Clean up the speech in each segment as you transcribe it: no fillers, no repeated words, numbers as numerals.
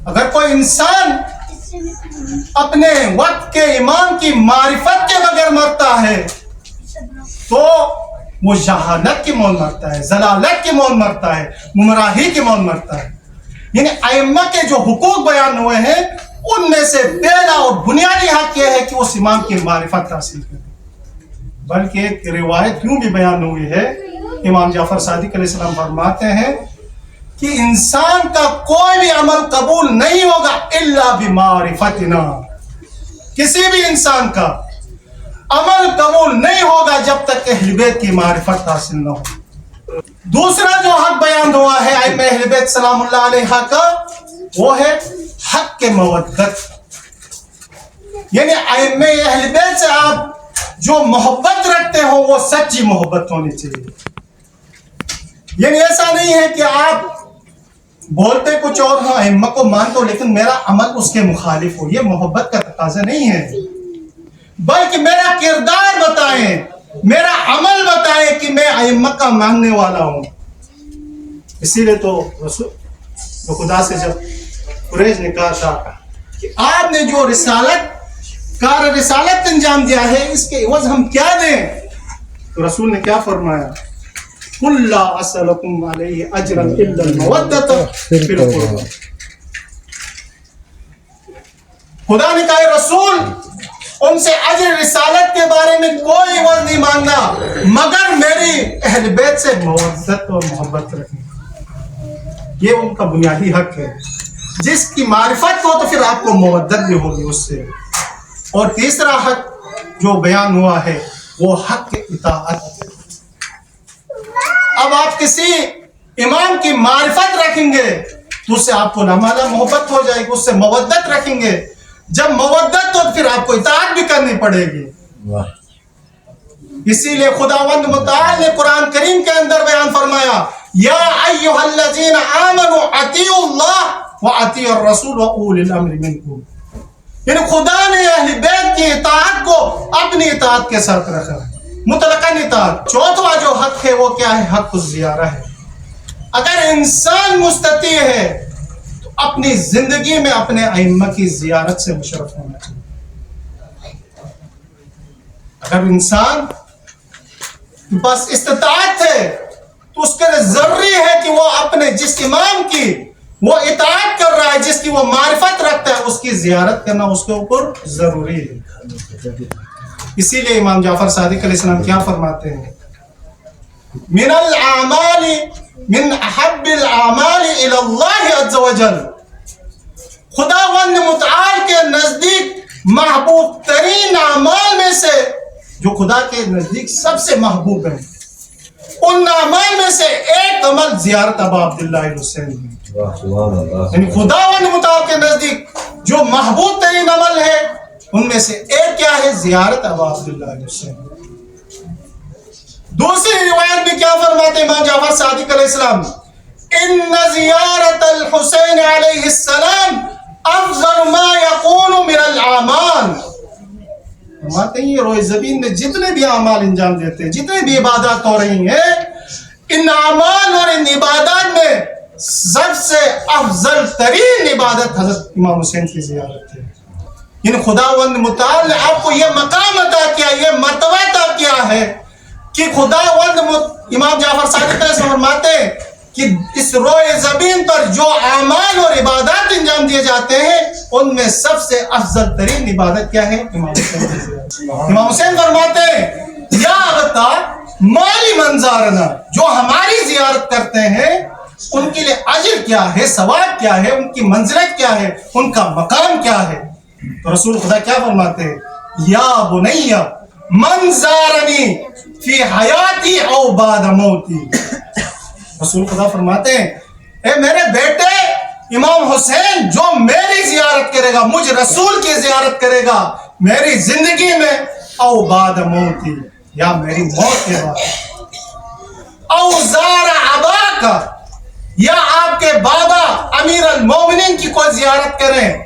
اگر کوئی انسان اپنے وقت کے امام کی معرفت کے بغیر مرتا ہے تو وہ جہالت کی موت مرتا ہے، ضلالت کی موت مرتا ہے، گمراہی کی موت مرتا ہے۔ یعنی ائمہ کے جو حقوق بیان ہوئے ہیں ان میں سے پہلا اور بنیادی حق یہ ہے کہ اس امام کی معرفت حاصل کرے۔ بلکہ ایک روایت یوں بھی بیان ہوئی ہے، امام جعفر صادق علیہ السلام فرماتے ہیں کہ انسان کا کوئی بھی عمل قبول نہیں ہوگا الا بمعرفتنا، کسی بھی انسان کا عمل قبول نہیں ہوگا جب تک اہل بیت کی معرفت حاصل نہ ہو۔ دوسرا جو حق بیان ہوا ہے ائمہ اہل بیت سلام اللہ علیہ کا، وہ ہے حق کے مودت۔ یعنی ائمہ اہل بیت سے آپ جو محبت رکھتے ہو وہ سچی محبت ہونی چاہیے۔ یعنی ایسا نہیں ہے کہ آپ بولتے کچھ اور ہو، ائمہ کو مانتے ہو لیکن میرا عمل اس کے مخالف ہو، یہ محبت کا تقاضا نہیں ہے۔ بلکہ میرا کردار بتائیں، میرا عمل بتائیں کہ میں ائمہ کا ماننے والا ہوں۔ اسی لیے تو رسول خدا سے جب قریش نے کہا تھا کہ آپ نے جو رسالت انجام دیا ہے اس کے عوض ہم کیا دیں، تو رسول نے کیا فرمایا؟ قُلْ لَا أَسْأَلُكُمْ عَلَيْهِ أَجْرًا إِلَّا الْمَوَدَّةَ فِي الْقُرْبَى۔ خدا نے کہا رسول ان سے اجر رسالت کے بارے میں کوئی عوض نہیں مانگنا مگر میری اہل بیت سے مودت اور محبت رکھنا۔ یہ ان کا بنیادی حق ہے۔ جس کی معرفت ہو تو پھر آپ کو مودت بھی ہوگی اس سے۔ اور تیسرا حق جو بیان ہوا ہے وہ حق اطاعت۔ اب آپ کسی امام کی معرفت رکھیں گے تو اس سے آپ کو نمانا محبت ہو جائے گی، اس سے مودت رکھیں گے، جب مودت تو پھر آپ کو اطاعت بھی کرنی پڑے گی۔ اسی لیے خداوند متعال نے قرآن کریم کے اندر بیان فرمایا یا ایھا الذین آمنوا اطیعوا اللہ واطیعوا الرسول واولی الامر منکم۔ یعنی خدا نے اہل بیت کی اطاعت کو اپنی اطاعت کے ساتھ رکھا ہے، مطلقاً اطاعت۔ چوتھا جو حق ہے وہ کیا ہے؟ حق الزیارہ ہے۔ اگر انسان مستطیع ہے تو اپنی زندگی میں اپنے ائمہ کی زیارت سے مشرف ہونا چاہیے۔ اگر انسان بس استطاعت ہے تو اس کے لیے ضروری ہے کہ وہ اپنے جس امام کی وہ اطاعت کر رہا ہے، جس کی وہ معرفت رکھتا ہے، اس کی زیارت کرنا اس کے اوپر ضروری ہے۔ اسی لیے امام جعفر صادق علیہ السلام کیا فرماتے ہیں؟ من الاعمال من احب الاعمال الى اللہ عز وجل، خداوند متعال کے نزدیک محبوب ترین اعمال میں سے جو خدا کے نزدیک سب سے محبوب ہے، ان اعمال میں سے ایک عمل زیارت ابا عبداللہ الحسین ہے۔ یعنی خداوند متعال کے نزدیک جو محبوب ترین عمل ہے ان میں سے ایک کیا ہے؟ زیارت ابا عبداللہ الحسین۔ دوسری روایت میں کیا فرماتے امام جعفر صادق علیہ السلام؟ ان زیارت الحسین علیہ السلام افضل ما یکون من الاعمال۔ فرماتے ہیں یہ روئے زمین میں جتنے بھی اعمال انجام دیتے ہیں، جتنے بھی عبادات ہو رہی ہیں، ان اعمال اور ان عبادات میں سب سے افضل ترین عبادت حضرت امام حسین کی زیارت ہے۔ یعنی خداوند متعال نے آپ کو یہ مقام عطا کیا، یہ مرتبہ عطا کیا ہے کہ خداوند امام جعفر صادق علیہ فرماتے ہیں کہ اس روئے زمین پر جو اعمال اور عبادات انجام دیے جاتے ہیں ان میں سب سے افضل ترین عبادت کیا ہے؟ امام حسین کی زیارت۔ امام حسین فرماتے ہیں یا ابتا مالی منظارنا، جو ہماری زیارت کرتے ہیں ان کے لیے اجر کیا ہے، ثواب کیا ہے، ان کی منزلت کیا ہے، ان کا مقام کیا ہے؟ تو رسول خدا کیا فرماتے ہیں؟ یا بنی من زارنی فی حیاتی او بعد موتی۔ رسول خدا فرماتے ہیں اے میرے بیٹے امام حسین جو میری زیارت کرے گا، مجھ رسول کی زیارت کرے گا میری زندگی میں، او بعد موتی، یا میری موت کے بعد، او زار اباک، یا آپ کے بابا امیر المومنین کی کوئی زیارت کریں،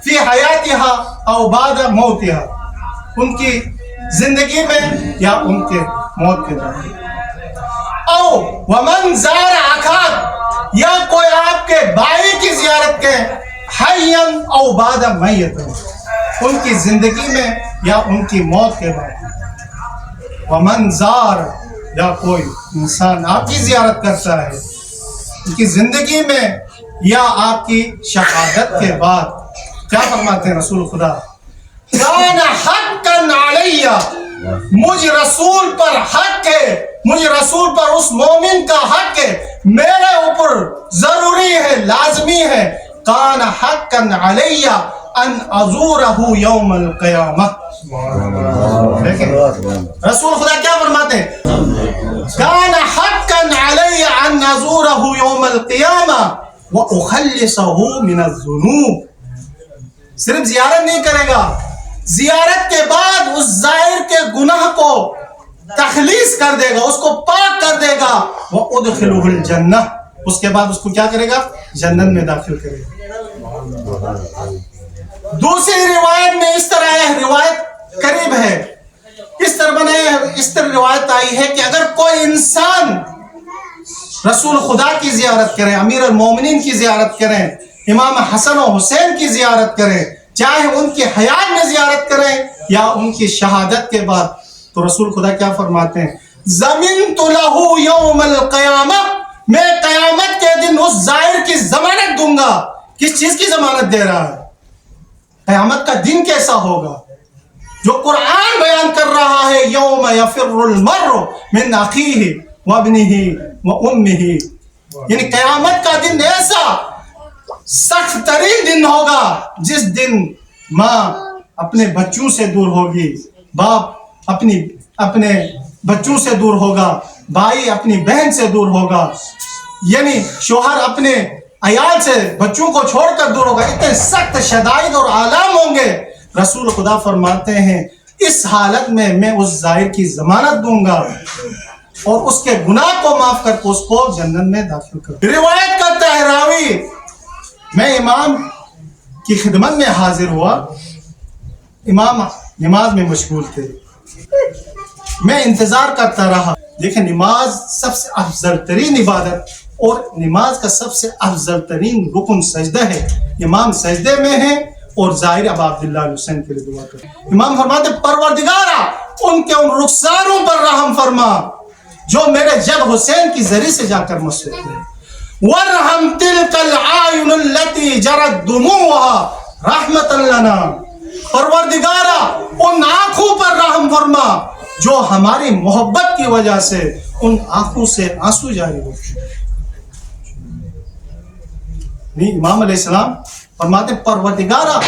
فی حیاتہا او بعد موتہا، ان کی زندگی میں یا ان کے موت کے بعد، او ومن زار اخاک، یا کوئی آپ کے بھائی حیا او بعد میت، ان کی زندگی میں یا ان کی موت کے بعد. ومن زار، یا کوئی انسان آپ کی زیارت کرتا ہے ان کی زندگی میں یا آپ کی شہادت کے بعد. کیا فرماتے ہیں رسول خدا؟ کان حقا علی، مجھ رسول پر حق ہے، مجھ رسول پر اس مومن کا حق ہے، میرے اوپر ضروری ہے، لازمی ہے. کان حقا علی ان ازورہ یوم القیامہ. لیکن رسول خدا کیا فرماتے ہیں؟ کان حقا علی ان ازورہ یوم القیامہ واخلصہ من الذنوب. صرف زیارت نہیں کرے گا، زیارت کے بعد اس زائر کے گناہ کو تخلیص کر دے گا، اس کو پاک کر دے گا. وَأُدْخِلُهُ الْجَنَّةِ، اس کے بعد اس کو کیا کرے گا؟ جنت میں داخل کرے گا. دوسری روایت میں اس طرح ہے، روایت قریب ہے، اس طرح روایت آئی ہے کہ اگر کوئی انسان رسول خدا کی زیارت کرے، امیر المومنین کی زیارت کریں، امام حسن و حسین کی زیارت کریں، چاہے ان کی حیات میں زیارت کریں یا ان کی شہادت کے بعد، تو رسول خدا کیا فرماتے ہیں؟ ضمنت لہ یوم القیامہ، میں قیامت کے دن اس زائر کی ضمانت دوں گا. کس چیز کی ضمانت دے رہا ہے؟ قیامت کا دن کیسا ہوگا جو قرآن بیان کر رہا ہے. یوم یفر المرء من اخیہ وابنہ وامہ، یعنی قیامت کا دن ایسا سخت ترین دن ہوگا جس دن ماں اپنے بچوں سے دور ہوگی، باپ اپنے بچوں سے دور ہوگا، بھائی اپنی بہن سے دور ہوگا، یعنی شوہر اپنے عیال سے بچوں کو چھوڑ کر دور ہوگا. اتنے سخت شدائد اور آلام ہوں گے. رسول خدا فرماتے ہیں اس حالت میں میں اس زائر کی ضمانت دوں گا اور اس کے گناہ کو معاف کر کے اس کو جنت میں داخل کروں. روایت کرتا ہے راوی، میں امام کی خدمت میں حاضر ہوا، امام نماز میں مشغول تھے، میں انتظار کرتا رہا. دیکھیں نماز سب سے افضل ترین عبادت اور نماز کا سب سے افضل ترین رکن سجدہ ہے. امام سجدے میں ہیں اور ظاہر اب عبداللہ حسین کے لیے دعا کریں. امام فرماتے پروردگارا ان کے ان رخساروں پر رحم فرما جو میرے جد حسین کی ذریعے سے جا کر مسجد ہیں. وَرْحَمْ تِلْكَ الْعَائُنُ الَّتِي جَرَتْ دُمُوعُهَا رَحْمَةً لَنَا، پروردگارا ان آنکھوں پر رحم فرما جو ہماری محبت کی وجہ سے ان آنکھوں سے آنسو جاری ہوتے ہیں. امام علیہ السلام فرماتے پروردگارا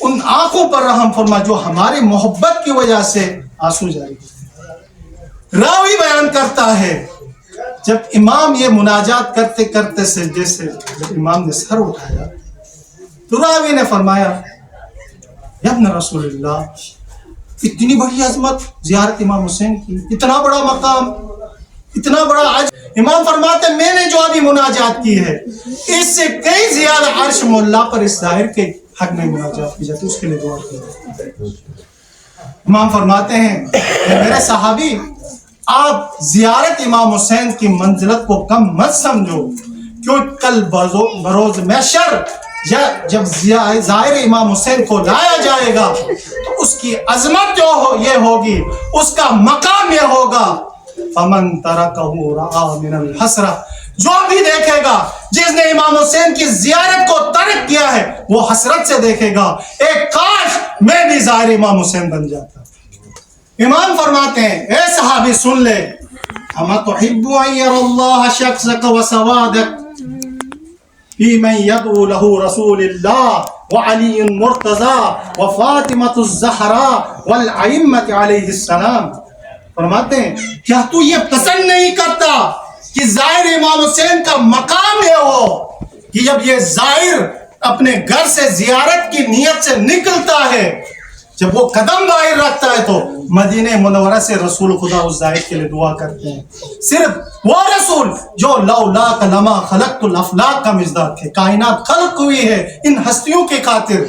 ان آنکھوں پر رحم فرما جو ہماری محبت کی وجہ سے آنسو جاری ہوتے ہیں. راوی بیان کرتا ہے جب امام یہ مناجات کرتے کرتے سجدے سے جب امام نے سر اٹھایا تو راوی نے فرمایا یا ابن رسول اللہ، اتنی بڑی عظمت زیارت امام حسین کی، اتنا بڑا مقام، اتنا بڑا عجب. امام فرماتے ہیں میں نے جو ابھی مناجات کی ہے اس سے کئی زیادہ عرش مولا پر اس ظاہر کے حق میں مناجات کی جاتی، اس کے لیے دعا کی. امام فرماتے ہیں میرے صحابی آپ زیارت امام حسین کی منزلت کو کم مت سمجھو، کیوں کل بروز محشر جب ظاہر امام حسین کو لایا جائے گا تو اس کی عظمت جو یہ ہوگی، اس کا مقام یہ ہوگا. فمن ترکہ رعا من الحسرہ، جو بھی دیکھے گا جس نے امام حسین کی زیارت کو ترک کیا ہے وہ حسرت سے دیکھے گا ایک کاش میں بھی ظاہر امام حسین بن جاتا. امام فرماتے ہیں اے صحابی سن لے، اما تحب ان ير الله شخصك وسوادك في من يدعو له رسول الله وعلي المرتضى وفاطمة الزهراء والائمة علیہ السلام. فرماتے ہیں کیا تو یہ پسند نہیں کرتا کہ ظاہر امام حسین کا مقام یہ ہو کہ جب یہ ظاہر اپنے گھر سے زیارت کی نیت سے نکلتا ہے، جب وہ قدم باہر رکھتا ہے تو مدینہ منورہ سے رسول خدا اس ظاہر کے لیے دعا کرتے ہیں. صرف وہ رسول جو لولاک لما خلقت الافلاق کا مصداق ہے، کائنات خلق ہوئی ہے ان ہستیوں کے خاطر.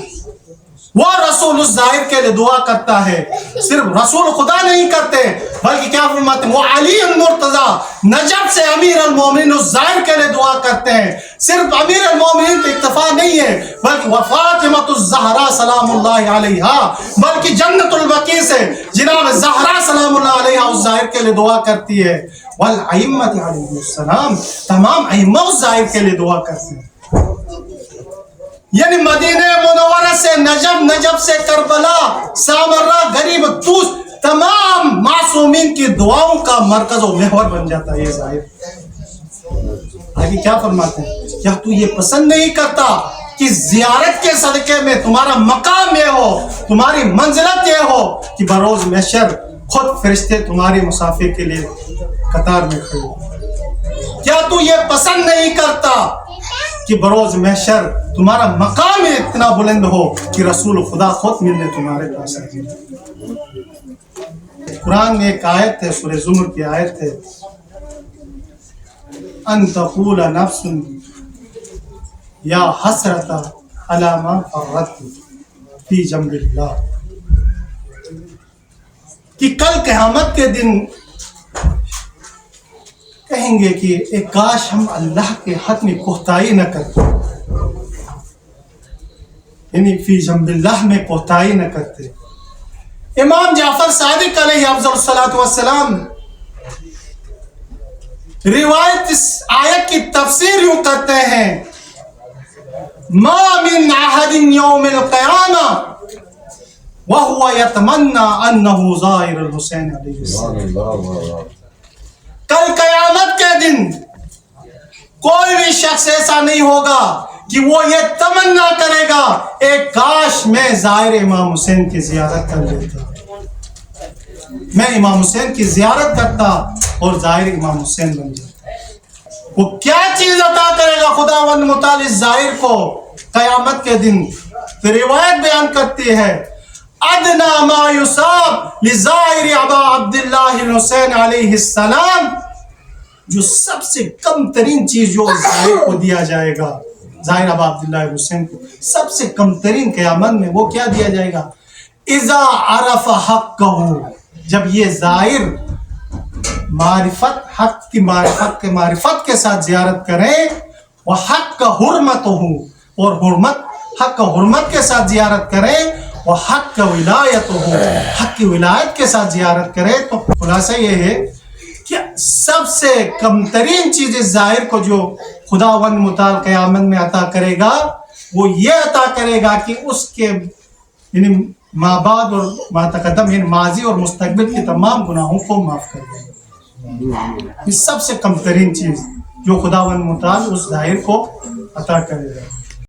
وہ رسول اس ظاہر کے لیے دعا کرتا ہے. صرف رسول خدا نہیں کرتے بلکہ کیا فرماتے ہیں, وہ علی المرتضی نجف سے امیر المومنین اس ظاہر کے لیے دعا کرتے ہیں. صرف امیر المومنین پہ اکتفا نہیں ہے بلکہ وہ فاطمہ الزہرا سلام اللہ علیہا, بلکہ جنت البقیع سے جناب زہرا سلام اللہ علیہا اس ظاہر کے لیے دعا کرتی ہے. والائمۃ علیہم السلام, تمام ائمہ اس ظاہر کے لیے دعا کرتے ہیں. یعنی مدینہ منورہ سے نجف سے کربلا, سامرہ, غریب طوس, تمام معصومین کی دعاؤں کا مرکز و محور بن جاتا ہے یہ ظاہر. آگے کیا فرماتے ہیں, کیا تو یہ پسند نہیں کرتا کہ زیارت کے صدقے میں تمہارا مقام یہ ہو, تمہاری منزلت یہ ہو کہ بروز محشر خود فرشتے تمہاری مسافے کے لیے قطار میں کھڑے ہو؟ کیا تو یہ پسند نہیں کرتا کہ بروز محشر تمہارا مقام اتنا بلند ہو کہ رسول خدا خود ملنے تمہارے پاس آئے؟ قرآن میں ایک آیت ہے, سورہ زمر کی آیت ہے, ان تقول نفس یا حسرت علی ما فرطت فی جنب اللہ, کہ کل قیامت کے دن کہیں گے کہ ایک کاش ہم اللہ کے حق میں کوتاہی نہ کرتے, یعنی فی جنب اللہ میں کوتاہی نہ کرتے. امام جعفر صادق علیہ افضل الصلاۃ والسلام روایت اس آیت کی تفسیر یوں کرتے ہیں, ما من احد یوم القیامہ وهو يتمنى انه زائر الحسین علیہ السلام. کل قیامت کے دن کوئی بھی شخص ایسا نہیں ہوگا کہ وہ یہ تمنا کرے گا ایک کاش میں زائر امام حسین کی زیارت کر لیتا, میں امام حسین کی زیارت کرتا اور زائر امام حسین بن جاتا. وہ کیا چیز عطا کرے گا خداوند متعال زائر کو قیامت کے دن؟ روایت بیان کرتی ہے, ادنا ما یصاب لزائر ابا عبداللہ الحسین علیہ السلام, جو سب سے کم ترین چیز جو زائر کو دیا جائے گا, زائر ابا عبداللہ الحسین کو سب سے کم ترین قیامت میں وہ کیا دیا جائے گا, اذا عرف حقہ, جب یہ زائر معرفت, حق کی معرفت کے ساتھ زیارت کریں, وہ حق کا حرمت ہو, اور حق کا حرمت کے ساتھ زیارت کریں, وہ حق کا ولایت ہو, حق کی ولایت کے ساتھ زیارت کریں. تو خلاصہ یہ ہے کہ سب سے کم ترین چیز زائر کو جو خداوند متعال قیامت میں عطا کرے گا وہ یہ عطا کرے گا کہ اس کے یعنی ما بعد اور ما تقدم, یعنی ماضی اور مستقبل کے تمام گناہوں کو معاف کر دے گا. یہ سب سے کم ترین چیز جو خداوند متعال اس زائر کو عطا کرے گا.